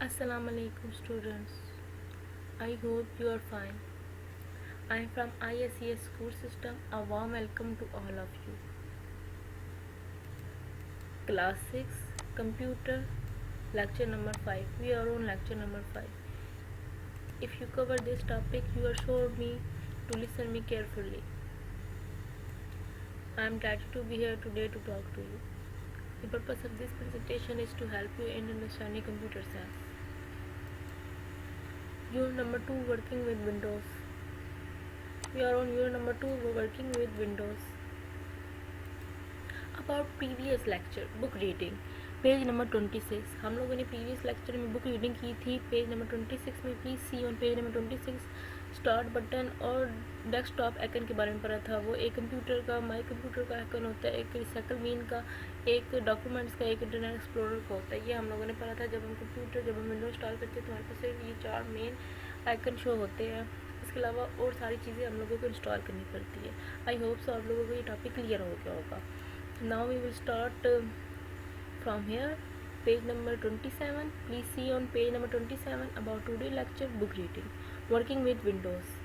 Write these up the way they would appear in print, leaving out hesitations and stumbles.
Assalamu alaikum students. I hope you are fine. I am from ISES school system. A warm welcome to all of you. Class 6 Computer lecture number 5. We are on lecture number 5. If you cover this topic, you are sure me to listen me carefully. I am glad to be here today to talk to you. The purpose of this presentation is to help you in understanding computer science. Unit number 2, working with Windows. We are on unit number 2, working with Windows. About previous lecture, book reading, page number 26. हम लोगों ने previous lecture में book reading की थी page number 26 में. Please see on page number 26 start button और desktop icon के बारे में पढ़ा था. वो एक कंप्यूटर का माई कंप्यूटर का आइकन होता है, एक रिसाइकल बीन का, एक डॉक्यूमेंट्स का, एक इंटरनेट एक्सप्लोरर का होता है. ये हम लोगों ने पढ़ा था. जब हम विंडोज इंस्टॉल करते हैं तो हमारे पास सिर्फ ये 4 मेन आइकन शो होते हैं. इसके अलावा और सारी चीज़ें हम लोगों को इंस्टॉल करनी पड़ती है. आई होप सो आप लोगों को ये टॉपिक क्लियर हो गया होगा. Now we will start from here. Page number 27. Please see on page number 27 about today lecture, book reading, working with Windows.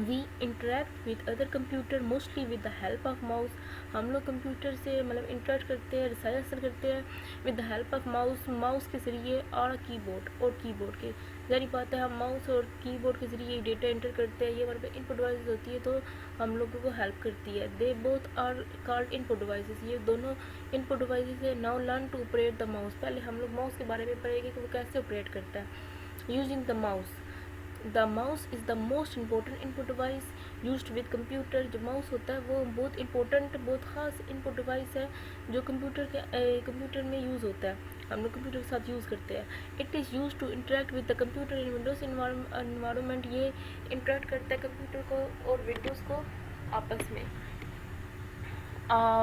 We interact with other computer mostly with the help of mouse. हम लोग computer से मतलब interact करते हैं, recycle करते हैं with the help of mouse. Mouse के ज़रिए और कीबोर्ड के ज़रिए बात है. हम माउस और कीबोर्ड के ज़रिए डेटा एंटर करते हैं. ये हमारे पे इनपुट डिवाइसेस होती है तो हम लोगों को हेल्प करती है. They both are called input devices. ये दोनों इनपुट डिवाइसेस है. Now learn to operate the mouse. पहले हम लोग माउस के बारे में पढ़ेंगे कि वो कैसे ऑपरेट करता है. Using the mouse. The mouse is the most important input device used with computer. जो माउस होता है वो बहुत इंपॉर्टेंट, बहुत ख़ास इनपुट डिवाइस है जो कंप्यूटर में यूज़ होता है. हम लोग कंप्यूटर के साथ यूज़ करते हैं. It is use to interact with the computer in Windows environment. ये इंटरेक्ट करता है कंप्यूटर को और विंडोज़ को आपस में.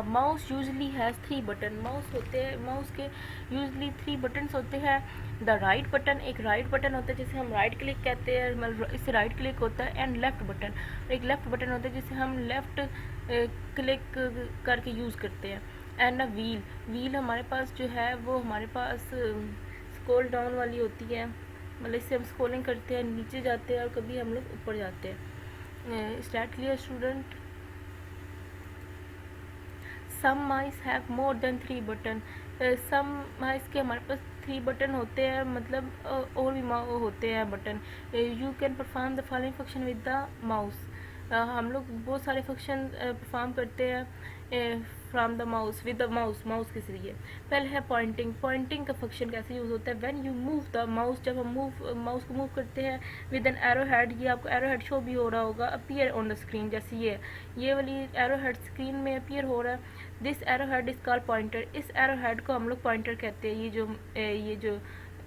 Mouse usually has 3 button. Mouse के यूजली 3 बटन्स होते हैं. द राइट बटन, एक राइट बटन होता है जिसे हम राइट क्लिक कहते हैं, मतलब इससे राइट क्लिक होता है. एंड लेफ्ट बटन, एक लेफ्ट बटन होता है जिसे हम लेफ्ट क्लिक करके यूज़ करते हैं. एंड व्हील हमारे पास जो है वो हमारे पास स्क्रॉल डाउन वाली होती है, मतलब इससे हम स्क्रॉलिंग करते हैं, नीचे जाते हैं और कभी हम लोग ऊपर जाते हैं. Start clear student. Some mice have more than 3 button. Some mice के हमारे पास 3 बटन होते हैं, मतलब और भी होते हैं button. You can perform the following function with the mouse. हम लोग बहुत सारे फंक्शन परफॉर्म करते हैं from the mouse with the mouse के जरिए. पहले है पॉइंटिंग का फंक्शन कैसे यूज़ होता है. When you move the mouse, जब हम माउस को मूव करते हैं विद एन एरो हेड. ये आपको एरो हेड शो भी हो रहा होगा, अपीयर ऑन द स्क्रीन. जैसे ये वाली एरो हेड स्क्रीन में अपीयर हो रहा है. This arrow head is called pointer. इस एरो हेड को हम लोग पॉइंटर कहते हैं. ये जो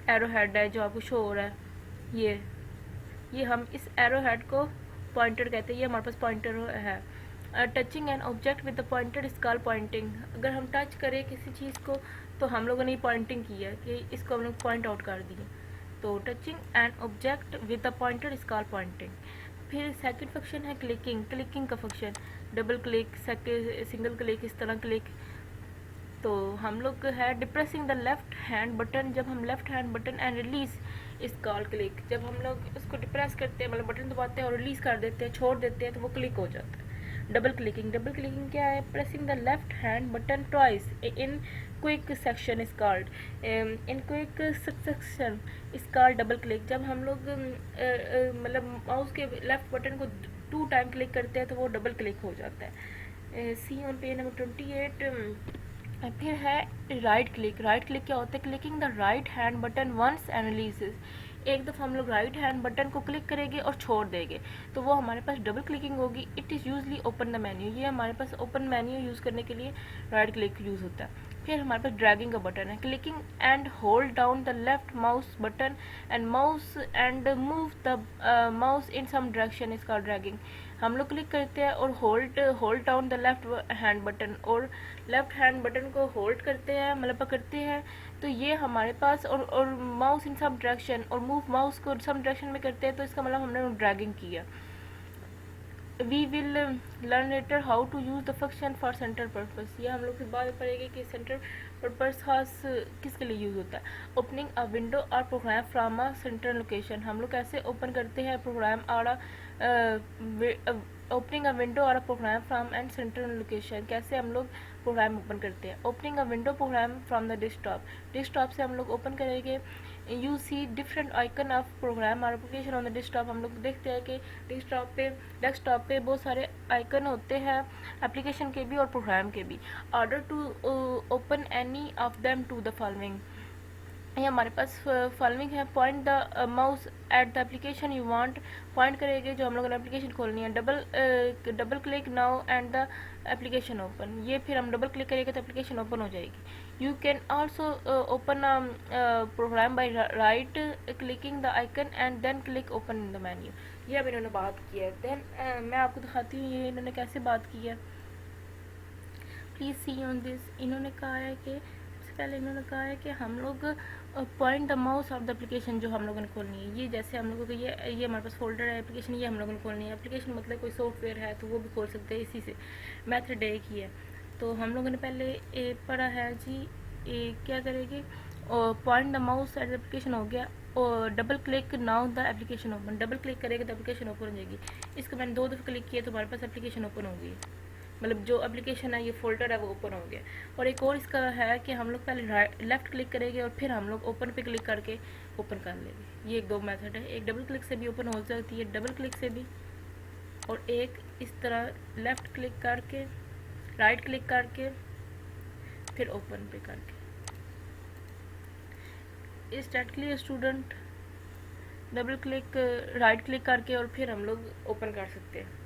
एरो हेड है जो आपको शो हो रहा है, ये हम इस एरो हेड को पॉइंटर कहते हैं. ये हमारे पास पॉइंटर है. Touching an object with the pointer is called pointing. अगर हम टच करें किसी चीज़ को तो हम लोगों ने पॉइंटिंग की है कि इसको हम लोग पॉइंट आउट कर दिए. तो touching an object with the pointer is called pointing. फिर सेकंड फंक्शन है क्लिकिंग का function. Double click, single click, इस तरह क्लिक. तो हम लोग है depressing the left hand button. जब हम left hand button and release is call click. जब हम लोग उसको डिप्रेस करते हैं, मतलब बटन दबाते हैं और रिलीज कर देते हैं, छोड़ देते हैं, तो वो क्लिक हो जाता है. डबल क्लिकिंग क्या है. Pressing the left hand button twice in quick section is called. In quick section is called double click. जब हम लोग मतलब माउस के लेफ्ट बटन को 2 टाइम क्लिक करते हैं तो वो डबल क्लिक हो जाता है. See on page number 28. फिर है राइट क्लिक क्या होता है. Clicking the right hand button once and releases. एक दफ़ा हम लोग राइट हैंड बटन को क्लिक करेंगे और छोड़ देंगे तो वो हमारे पास डबल क्लिकिंग होगी. It is usually open the menu. ये हमारे पास ओपन मेन्यू यूज़ करने के लिए राइट क्लिक यूज़ होता है. फिर हमारे पास ड्रैगिंग का बटन है. Clicking and hold down the left mouse button and move the mouse in some direction is called dragging. हम लोग क्लिक करते हैं और hold down the left hand button और लेफ्ट हैंड बटन को होल्ड करते हैं, मतलब पकड़ते हैं. तो ये हमारे पास और माउस इन सम डायरेक्शन और मूव माउस को सम डायरेक्शन में करते हैं, तो इसका मतलब हमने ड्रैगिंग किया. We will learn later how to use the function for centre purpose. ये हम लोग फिर बाद में पढ़ेंगे कि सेंटर पर्पस खास किसके लिए यूज़ होता है? ओपनिंग अ विंडो और program from a central location, हम लोग कैसे ओपन करते हैं प्रोग्राम और ओपनिंग अ विंडो और program from and central location, कैसे हम लोग प्रोग्राम ओपन करते हैं? Opening a window program from the desktop से हम लोग ओपन करेंगे। You see different icon of program और एप्लीकेशन ऑन द डेस्कटॉप, हम लोग देखते हैं कि डेस्कटॉप पे बहुत सारे आइकन होते हैं एप्लीकेशन के भी और प्रोग्राम के भी। Order to open any of them to the following, ये हमारे पास फॉलोइंग है। Point the mouse at the application you want, point करेंगे जो हम लोगों ने एप्लीकेशन खोलनी है। Double click now and the application open, ये फिर हम डबल क्लिक करेंगे तो एप्लीकेशन ओपन हो जाएगी। You can also open program by right clicking the icon and then click open in the menu, ये अब इन्होंने बात की है। देन मैं आपको दिखाती हूँ ये इन्होंने कैसे बात की है। प्लीज़ सी ऑन दिस, इन्होंने कहा है कि सबसे पहले इन्होंने कहा है कि हम लोग point the mouse of the application जो हम लोगों ने खोलनी है, ये जैसे हम लोगों को ये हमारे पास फोल्डर है एप्लीकेशन, ये हम लोगों ने खोलनी है। एप्लीकेशन मतलब कोई सॉफ्टवेयर है तो वो भी खोल सकते हैं इसी से, मेथड एक ही है। तो हम लोगों ने पहले पढ़ा है जी क्या करेंगे, point the mouse at the application हो गया, और double click now the application open, double click करेगा तो एप्लीकेशन ओपन हो जाएगी। इसको मैंने 2 दफ़ा क्लिक किया तो हमारे पास एप्लीकेशन ओपन हो गई, मतलब जो एप्लीकेशन है ये फोल्डर है वो ओपन हो गया। और एक और इसका है कि हम लोग पहले लेफ़्ट क्लिक करेंगे और फिर हम लोग ओपन पे क्लिक करके ओपन कर लेंगे। ये एक 2 मेथड है, एक डबल क्लिक से भी ओपन हो सकती है, डबल क्लिक से भी, और एक इस तरह लेफ़्ट क्लिक करके राइट क्लिक करके फिर ओपन पे करके। इस स्टार्ट के लिए student double click right click करके और फिर हम लोग ओपन कर सकते हैं।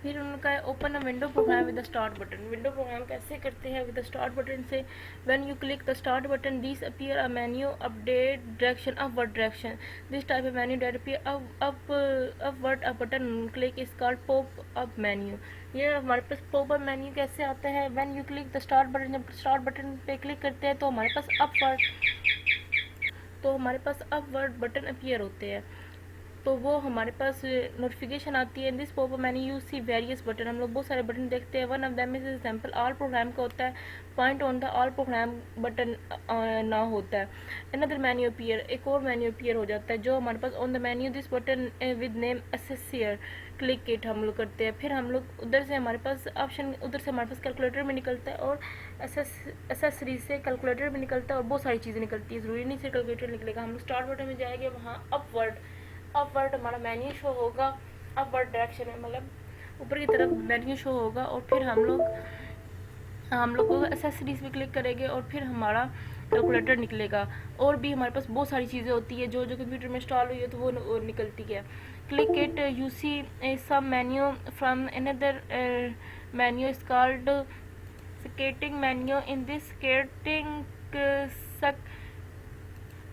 फिर उनका open a window program with the start button, window program कैसे करते हैं विद द स्टार्ट बटन से। When you click the start button this appear a menu update direction upward direction, this type of menu that appear upward a button click is called pop up menu. ये हमारे पास pop up menu कैसे आता है, when you click the start button, जब start button पे click करते हैं तो हमारे पास अपवर्ड बटन अपीयर होते हैं, तो वो हमारे पास नोटिफिकेशन आती है। In this pop up menu you see various button, हम लोग बहुत सारे बटन देखते हैं। One of them is example all program का होता है, point on the all program button ना होता है। अनदर मेन्यू अपीयर, एक और मेन्यू अपीयर हो जाता है जो हमारे पास on the menu this button with name एसेसियर क्लिक इट हम लोग करते हैं। फिर हम लोग उधर से हमारे पास ऑप्शन, उधर से हमारे पास कैलकुलेटर भी निकलता है और एसेसरी से कैलकुलेटर भी निकलता है और बहुत सारी चीज़ें निकलती है, ज़रूरी नहीं सिर्फ कैलकुलेटर निकलेगा। हम लोग स्टार्ट बटन में जाएंगे, वहाँ अपवर्ड हमारा मेन्यू शो होगा, अपवर्ड डायरेक्शन में मतलब ऊपर की तरफ मेन्यू शो होगा। और फिर हम लोग एसेसरीज पे क्लिक करेंगे और फिर हमारा कैलकुलेटर निकलेगा। और भी हमारे पास बहुत सारी चीज़ें होती है जो कंप्यूटर में इंस्टॉल हुई है तो वो निकलती है। Click it you see some menu from another menu is called skating menu. In this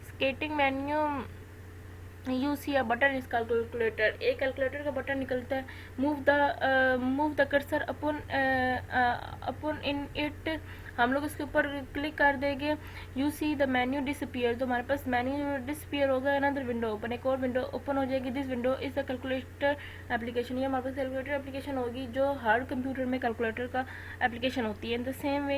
skating menu you see a button is calculator, एक कैलकुलेटर का बटन निकलता है। Move the cursor upon in it, हम लोग इसके ऊपर click कर देंगे। You see the menu disappear, तो हमारे पास मेन्यू डिसअपीयर होगा। अनदर विंडो ओपन, एक और विंडो ओपन हो जाएगी। This window is the calculator application, ये हमारे पास कैलकुलेटर एप्लीकेशन होगी जो हर कंप्यूटर में कैलकुलेटर का एप्लीकेशन होती है। In the same way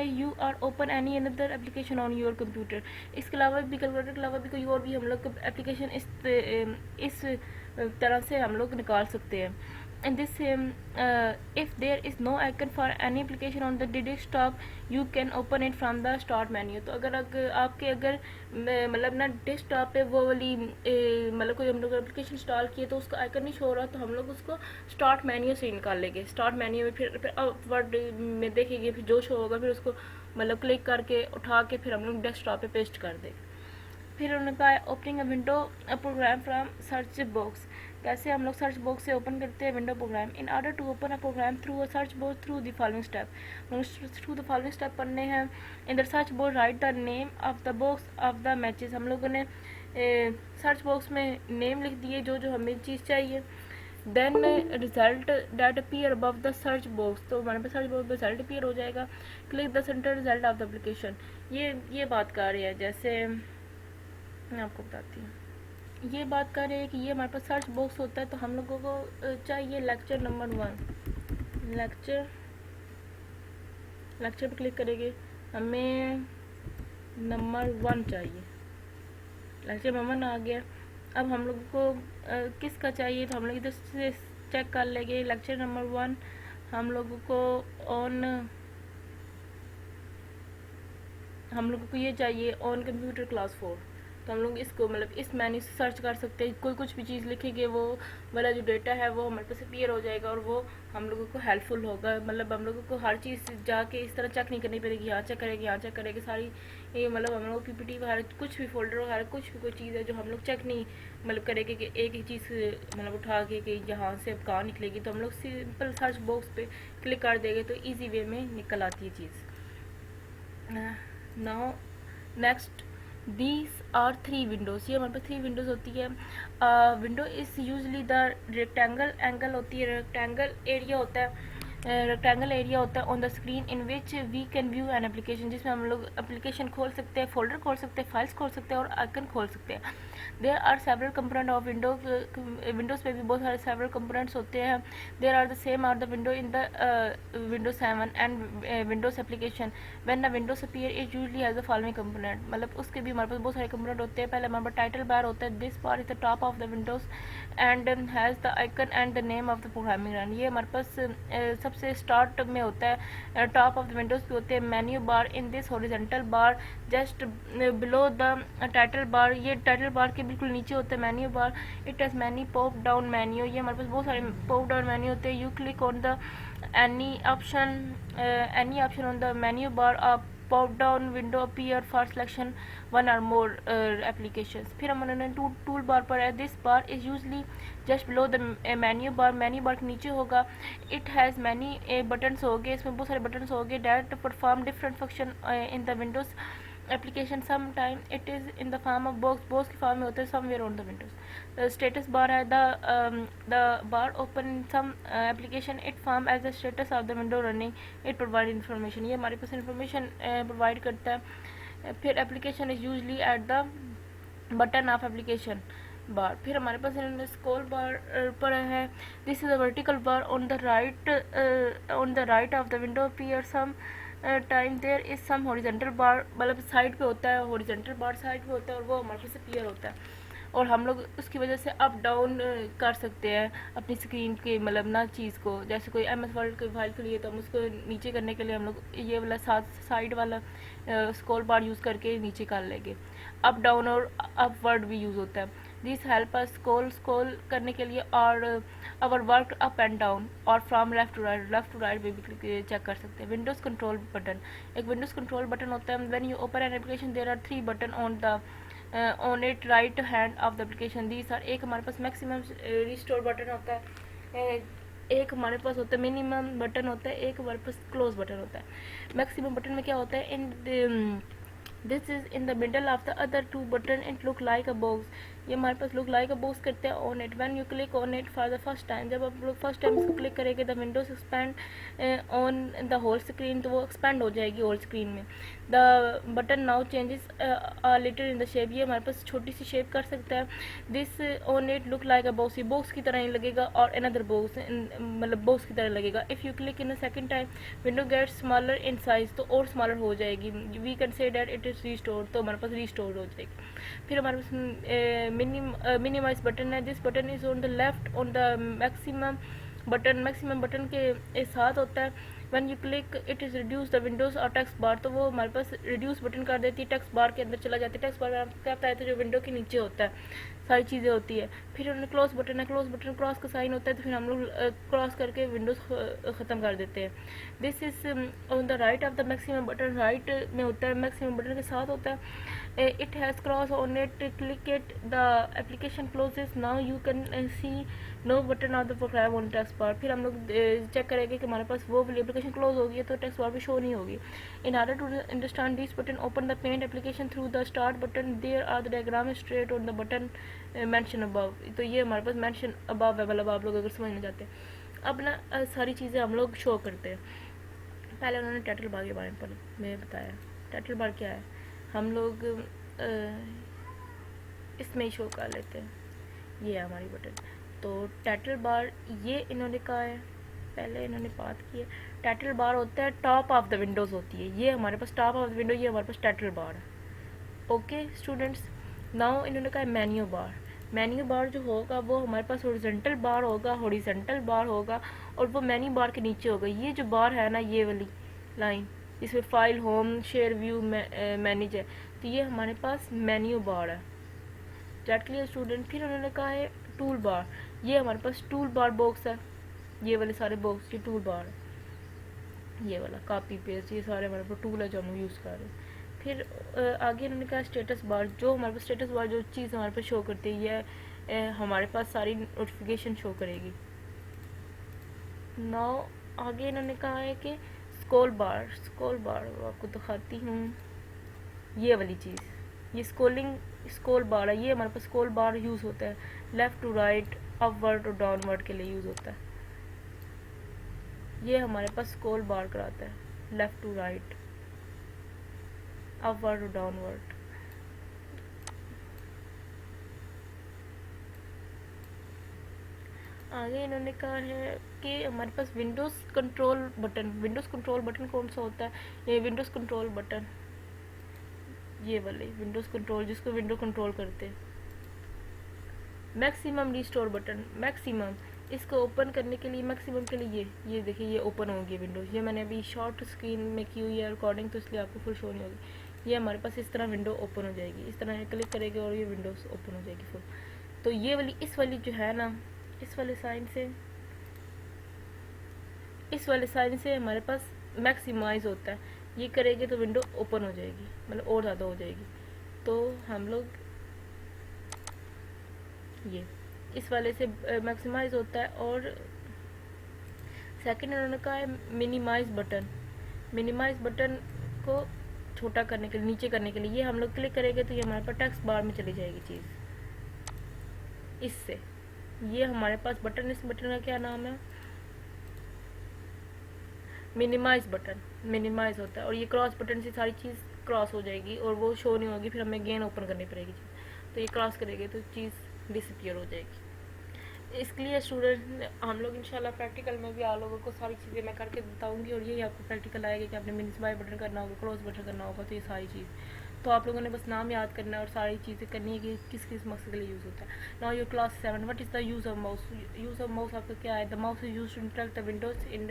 you are open any another application on your computer, इसके अलावा भी कैलकुलेटर के अलावा भी कोई और भी हम लोग एप्लीकेशन इस तरह से हम लोग निकाल सकते हैं। and this if there is no icon for any application on the desktop you can open it from the start menu। तो अगर आपके मतलब ना डेस्कटॉप पे वो वाली मतलब कोई हम लोग एप्लीकेशन इंस्टॉल किए तो उसका आइकन नहीं शो हो रहा तो हम लोग उसको स्टार्ट मेन्यू से निकाल लेंगे। स्टार्ट मेन्यू में फिर अपवर्ड में देखेंगे, फिर जो शो होगा फिर उसको मतलब क्लिक करके उठा के फिर हम लोग डेस्कटॉप पे पेस्ट कर देंगे। फिर उन्होंने कहा opening a window a program from search box, कैसे हम लोग सर्च बॉक्स से ओपन करते हैं window program. In order to open a program through a search box through the following step, through the following step पढ़ने हैं। In the search box write the name of the box of the matches, हम लोगों ने search box में name लिख दिए जो जो हमें चीज़ चाहिए। Then result that appear above the search box, तो हमारे पास सर्च बॉक्स में रिजल्ट अपीयर हो जाएगा। Click the centre result of the application, ये बात कर रही है। जैसे मैं आपको बताती हूँ, ये बात कर रहे हैं कि ये हमारे पास सर्च बॉक्स होता है तो हम लोगों को चाहिए लेक्चर नंबर 1, लेक्चर लेक्चर पे क्लिक करेंगे, हमें नंबर 1 चाहिए। लेक्चर नंबर 1 आ गया। अब हम लोगों को किसका चाहिए, तो हम लोग इधर से चेक कर लेंगे। लेक्चर नंबर 1 हम लोगों को ये चाहिए ऑन कंप्यूटर क्लास 4। तो हम लोग इसको मतलब इस मेन्यू से सर्च कर सकते हैं। कोई कुछ भी चीज़ लिखेंगे वो वाला जो डेटा है वो हमारे पास अपीयर हो जाएगा और वो हम लोगों को हेल्पफुल होगा। मतलब हम लोगों को हर चीज़ जाके इस तरह चेक नहीं करनी पड़ेगी, यहाँ चेक करेंगे यहाँ चेक करेंगे सारी ये मतलब हम लोग पीपीटी हर कुछ भी फोल्डर वगैरह कुछ भी कोई चीज़ है जो हम लोग चेक नहीं मतलब करेंगे कि एक ही चीज़ मतलब उठा के कि यहाँ से अब कहाँ निकलेगी। तो हम लोग सिंपल सर्च बॉक्स पे क्लिक कर देंगे तो ईजी वे में निकल आती है चीज़। Now next these are 3 windows. ये हमारे पास 3 विंडोज़ होती है। Window is usually the rectangle angle होती है, रेक्टेंगल एरिया होता है, रेक्टेंगल एरिया होता है on the screen in which we can view an application, जिसमें हम लोग एप्लीकेशन खोल सकते हैं, फोल्डर खोल सकते हैं, फाइल्स खोल सकते हैं और आइकन खोल सकते हैं। There are several component of Windows पे भी बहुत सारे सेवरल कंपोनेंट्स होते हैं। There are the same are the window in the Windows 7 and Windows application when the Windows appear it usually has the following component. मतलब उसके भी हमारे पास बहुत सारे कंपोनेंट होते हैं। पहले हमारे पास टाइटल बार होता है, this bar is the top of the Windows and has the icon and the name of the programming run. ये हमारे पास सबसे स्टार्ट में होता है, टॉप ऑफ द विंडोज पे होते हैं menu bar in this horizontal bar just below the title bar. ये टाइटल बार के बिल्कुल नीचे होता है menu bar. It has many pop down menu. ये हमारे पास बहुत सारे पॉप डाउन मेन्यू होते हैं। You click on the any option on the menu bar, a pop down window appear for selection one or more applications. फिर हमारे tool bar पर है, this bar is usually just below the menu bar के नीचे होगा। It has many buttons हो गए, इसमें बहुत सारे बटन्स हो गए that perform different function in the windows application. Some time it is in the form of box की फॉर्म में होता है somewhere on the windows. Status bar है, the bar open in some application it form as the status of the window running. It provide information. ये हमारे पास information provide करता है। फिर application is usually at the button of application bar. फिर हमारे पास scroll bar पर है, this is a vertical bar on the right of the window appear some time there is some horizontal bar. मतलब side पे होता है, horizontal बार side पे होता है और वो हमारे पास अपीयर होता है और हम लोग उसकी वजह से अप डाउन कर सकते हैं अपनी स्क्रीन के मतलब ना चीज़ को। जैसे कोई MS वर्ड की फाइल के लिए तो हम उसको नीचे करने के लिए हम लोग ये वाला साइड वाला स्क्रॉल बार यूज़ करके नीचे कर लेंगे। अप डाउन और अपवर्ड भी यूज़ होता है। दिस हेल्प अस स्क्रॉल करने के लिए और our work up and down और फ्रॉम लेफ्ट टू राइट भी चेक कर सकते हैं। विंडोज़ कंट्रोल बटन, एक विंडोज़ कंट्रोल बटन होता है। When you open an application there are 3 button on it right hand of the application. These are, एक हमारे पास मैक्सिमम रिस्टोर बटन होता है, एक हमारे पास होता है मिनिमम बटन होता है, एक हमारे पास क्लोज बटन होता है। मैक्सिमम बटन में क्या होता है, in this is in the middle of the other 2 button it look like a box. ये हमारे पास लुक लाइक अ बॉक्स करते हैं on it. When you click on it for the first time, जब आप लोग फर्स्ट टाइम इसको click करेंगे the windows expand on the whole screen, तो वो एक्सपैंड हो जाएगी होल स्क्रीन में। The button now changes little in the shape. ये हमारे पास छोटी सी शेप कर सकता है। This on it look like a box, ये बॉक्स की तरह ही लगेगा और अनदर बॉक्स मतलब बॉक्स की तरह लगेगा। If you click in the second time window gets smaller in size, तो और स्मॉलर हो जाएगी। We can say that it is restore, तो हमारे पास रीस्टोर हो जाएगी। फिर हमारे पास मिनिमाइज बटन है, this button is on the left on the maximum button के साथ होता है। When you click it is reduce the windows और टेक्स्ट बार, तो वो हमारे पास रिड्यूस बटन कर देती है, टेक्स्ट बार के अंदर चला जाता है। टेक्स्ट बार में क्या होता है तो जो विंडो के नीचे होता है सारी चीज़ें होती है। फिर उन्हें क्लोज बटन है, क्लोज बटन क्रॉस का साइन होता है, तो फिर हम लोग क्रॉस करके विंडोज ख़त्म कर देते हैं। This is on the right of the maximum button, right में होता है, मैक्सिमम बटन के साथ होता है। It has cross on it, click it the application closes, now you can see no button of the program on text bar. फिर हम लोग चेक करेंगे कि हमारे पास वो वाली एप्लीकेशन क्लोज होगी है तो टेक्स्ट बार भी शो नहीं होगी। In order to understand this button open the Paint application through the start button, there are the diagram straight on the button mention above. तो ये हमारे पास मेंशन अबव है, मतलब आप लोग अगर समझना चाहते हैं। अब ना सारी चीज़ें हम लोग शो करते हैं। पहले उन्होंने टाइटल बार के बारे में बताया। टाइटल बार क्या है, हम लोग इसमें ही शो कर लेते हैं। ये है हमारी बटन, तो टाइटल बार ये इन्होंने कहा है, पहले इन्होंने बात की है टाइटल बार होता है टॉप ऑफ द विंडोज़ होती है, ये हमारे पास टॉप ऑफ द विंडो, ये हमारे पास टाइटल बार है। ओके स्टूडेंट्स, नाउ इन्होंने कहा मेन्यू बार। मेन्यू बार जो होगा वो हमारे पास हॉरिजॉन्टल बार होगा, हॉरिजॉन्टल बार होगा, और वो मेन्यू बार के नीचे होगा ये जो बार है ना, ये वाली लाइन, इसमें file, home, share, view, manage है, तो ये हमारे पास मेन्यू बार है। That clear student. फिर उन्होंने कहा है टूल बार, ये हमारे पास टूल बार बॉक्स है, ये वाले सारे बॉक्स, ये टूल बार है, ये वाला कॉपी पेस्ट, ये सारे हमारे पास टूल है जो हम यूज़ कर रहे हैं। फिर आगे उन्होंने कहा स्टेटस बार, जो हमारे पास स्टेटस बार जो चीज़ हमारे पास शो करती है ये हमारे पास सारी नोटिफिकेशन शो करेगी। नाउ आगे इन्होंने कहा है कि स्क्रॉल बार, स्क्रॉल बार आपको दिखाती हूँ, ये वाली चीज़, ये स्क्रॉल बार है, ये हमारे पास स्क्रॉल बार यूज़ होता है लेफ़्ट टू राइट, अपवर्ड और डाउनवर्ड के लिए यूज़ होता है। ये हमारे पास स्क्रॉल बार कराता है लेफ़्ट टू राइट, अपवर्ड और डाउनवर्ड। आगे इन्होंने कहा है कि हमारे पास Windows control button, Windows control button कौन सा होता है, ये विंडोज़ कंट्रोल बटन, ये वाले विंडोज़ कंट्रोल जिसको विंडो कंट्रोल करते हैं। मैक्सिमम रिस्टोर बटन, मैक्सिमम इसको ओपन करने के लिए, मैक्सिमम के लिए ये देखिए ये ओपन होगी विंडोज़, ये मैंने अभी शॉर्ट स्क्रीन में की हुई है रिकॉर्डिंग, तो इसलिए आपको फुल शो नहीं होगी। ये हमारे पास इस तरह विंडो ओपन हो जाएगी, इस तरह क्लिक करेंगे और ये विंडोज़ ओपन हो जाएगी फुल। तो ये वाली, इस वाली जो है ना, इस वाले साइन से, इस वाले साइन से हमारे पास मैक्सिमाइज होता है, ये करेंगे तो विंडो ओपन हो जाएगी, मतलब और ज़्यादा हो जाएगी। तो हम लोग ये इस वाले से मैक्सिमाइज होता है। और सेकंड इन्होंने कहा है मिनिमाइज बटन, मिनिमाइज बटन को छोटा करने के लिए, नीचे करने के लिए, ये हम लोग क्लिक करेंगे तो ये हमारे पास टेक्स्ट बार में चली जाएगी चीज़। इससे ये हमारे पास बटन, इस बटन का क्या नाम है, मिनिमाइज बटन, मिनिमाइज होता है। और ये क्रॉस बटन से सारी चीज़ क्रॉस हो जाएगी और वो शो नहीं होगी, फिर हमें अगेन ओपन करनी पड़ेगी चीज़, तो ये क्रॉस करेंगे तो चीज़ डिसअपियर हो जाएगी। इसके लिए स्टूडेंट हम लोग इंशाल्लाह प्रैक्टिकल में भी आप लोगों को सारी चीज़ें मैं करके बताऊंगी, और यही आपको प्रैक्टिकल आएगा कि आपने मिनिमाइज बटन करना होगा, क्रॉस बटन करना होगा, तो ये सारी चीज़ तो आप लोगों ने बस नाम याद करना है और सारी चीज़ें करनी है कि किस किस मकसद के लिए यूज़ होता है। Now your class 7, what is the use of mouse. Use of mouse आपका क्या है, the mouse is use to interact the windows in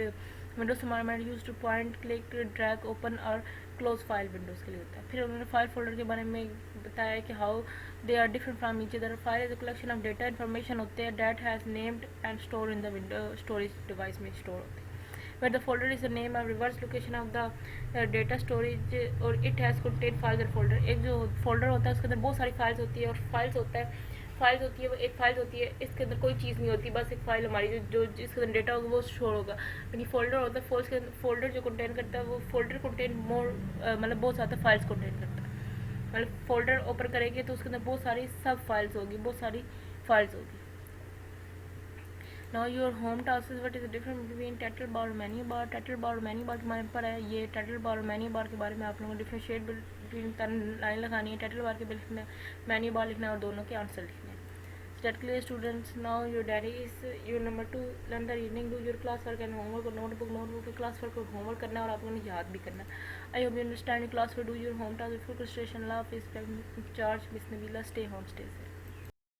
windows environment, use to point, click, drag, open और क्लोज फाइल विंडोज़ के लिए होता है। फिर उन्होंने फाइल फोल्डर के बारे में बताया कि how they are different from each other. File is a collection of data, information होते हैं that has named and store in the window storage device में स्टोर होते हैं। where the folder is the name and reverse location of the data storage और it has contain files और folder। एक जो folder होता है उसके अंदर बहुत सारी files होती है, और files होता है, फाइल्स होती है, वो एक फाइल्स होती है, इसके अंदर कोई चीज़ नहीं होती, बस एक फाइल हमारी जो जिसके अंदर डेटा होगा वो स्टोर होगा। लेकिन फोल्डर होता है, फोल्डर जो कंटेन करता है वो फोल्डर कंटेन मोर, मतलब बहुत ज़्यादा फाइल्स कंटेन करता है। मतलब फोल्डर ओपन करेंगे तो उसके अंदर बहुत सारी सब फाइल्स होगी, बहुत सारी फाइल्स होगी। Now your home task is what is the difference between title bar और मेन्यू बार। टाइटल बार और मेन्यू बार के बारे में पर है, ये टाइटल बार और मेन्यू बार के बारे में आप लोगों को डिफरेंशिएट बिटवीन लाइन लगानी है, टाइटल बार के भी लिखना है, मेन्यू बार लिखना है, और दोनों के आंसर लिखने हैं। That clear students, now your diary is your number 2, learn the reading, do your class work and homework और notebook के class work और homework करना है और आप लोगों ने याद भी करना है। I hope you understand your class work, do your home task, full concentration, love, respect, charge, Miss Nabila, stay home, stay safe.